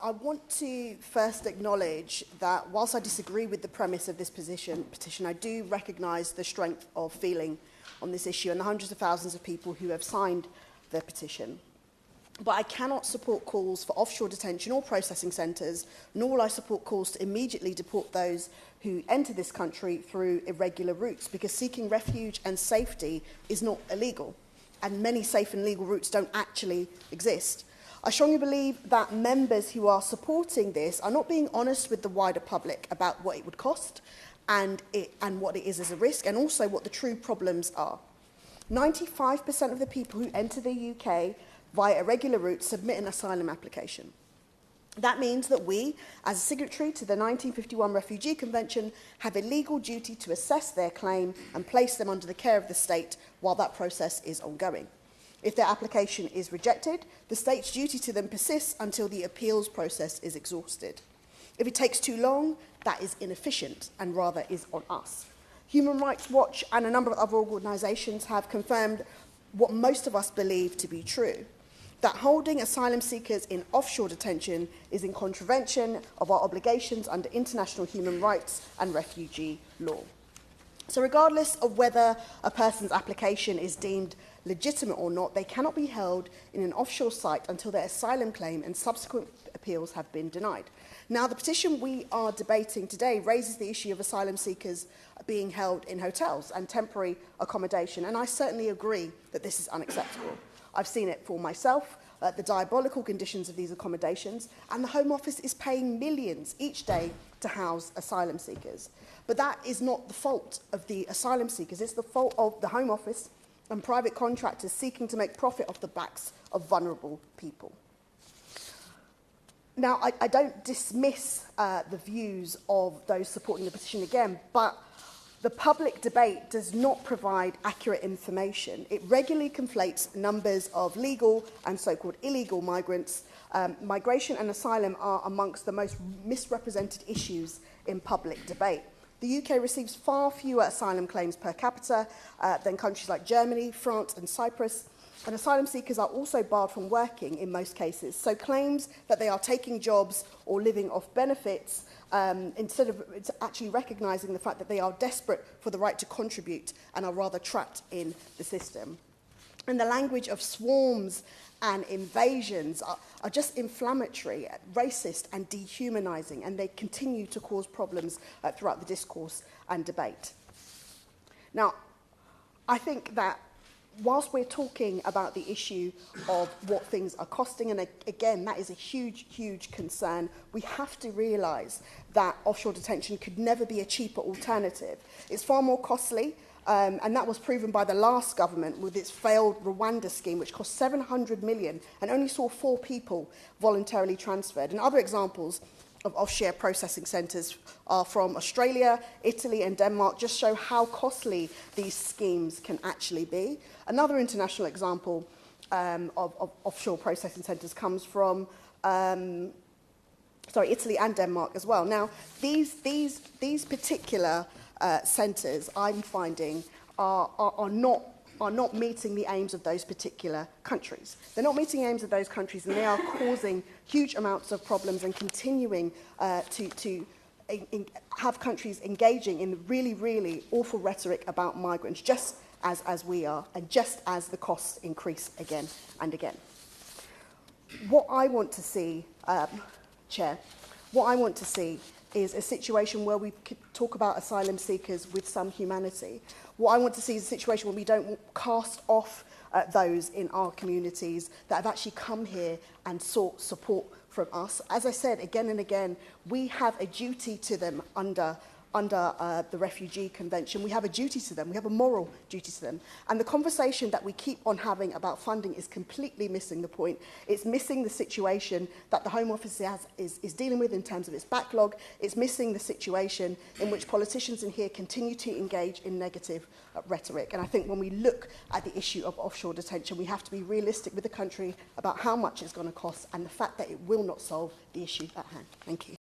I want to first acknowledge that whilst I disagree with the premise of this petition, I do recognise the strength of feeling on this issue and the hundreds of thousands of people who have signed the petition. But I cannot support calls for offshore detention or processing centres, nor will I support calls to immediately deport those who enter this country through irregular routes, because seeking refuge and safety is not illegal, and many safe and legal routes don't actually exist. I strongly believe that members who are supporting this are not being honest with the wider public about what it would cost and what it is as a risk, and also what the true problems are. 95% of the people who enter the UK via irregular routes submit an asylum application. That means that we, as a signatory to the 1951 Refugee Convention, have a legal duty to assess their claim and place them under the care of the state while that process is ongoing. If their application is rejected, the state's duty to them persists until the appeals process is exhausted. If it takes too long, that is inefficient and rather is on us. Human Rights Watch and a number of other organisations have confirmed what most of us believe to be true, that holding asylum seekers in offshore detention is in contravention of our obligations under international human rights and refugee law. So regardless of whether a person's application is deemed legitimate or not, they cannot be held in an offshore site until their asylum claim and subsequent appeals have been denied. Now, the petition we are debating today raises the issue of asylum seekers being held in hotels and temporary accommodation, and I certainly agree that this is unacceptable. I've seen it for myself, the diabolical conditions of these accommodations, and the Home Office is paying millions each day to house asylum seekers. But that is not the fault of the asylum seekers, it's the fault of the Home Office and private contractors seeking to make profit off the backs of vulnerable people. Now, I don't dismiss the views of those supporting the petition again, but the public debate does not provide accurate information. It regularly conflates numbers of legal and so-called illegal migrants. Migration and asylum are amongst the most misrepresented issues in public debate. The UK receives far fewer asylum claims per capita than countries like Germany, France and Cyprus. And asylum seekers are also barred from working in most cases. So claims that they are taking jobs or living off benefits, instead of actually recognising the fact that they are desperate for the right to contribute and are rather trapped in the system. And the language of swarms and invasions are just inflammatory, racist and dehumanising, and they continue to cause problems throughout the discourse and debate. Now, I think that whilst we're talking about the issue of what things are costing, and again, that is a huge, huge concern, we have to realise that offshore detention could never be a cheaper alternative. It's far more costly, and that was proven by the last government with its failed Rwanda scheme, which cost 700 million and only saw 4 people voluntarily transferred. And other examples of offshore processing centres are from Australia, Italy and Denmark, just show how costly these schemes can actually be. Another international example of offshore processing centres comes from Italy and Denmark as well. Now, these particular centres, I'm finding, are not meeting the aims of those particular countries. They're not meeting the aims of those countries, and they are causing huge amounts of problems and continuing to have countries engaging in really, really awful rhetoric about migrants, just as we are, and just as the costs increase again and again. What I want to see, Chair, is a situation where we talk about asylum seekers with some humanity. What I want to see is a situation where we don't cast off those in our communities that have actually come here and sought support from us. As I said again and again, we have a duty to them under the Refugee Convention. We have a duty to them. We have a moral duty to them. And the conversation that we keep on having about funding is completely missing the point. It's missing the situation that the Home Office is dealing with in terms of its backlog. It's missing the situation in which politicians in here continue to engage in negative rhetoric. And I think when we look at the issue of offshore detention, we have to be realistic with the country about how much it's going to cost and the fact that it will not solve the issue at hand. Thank you.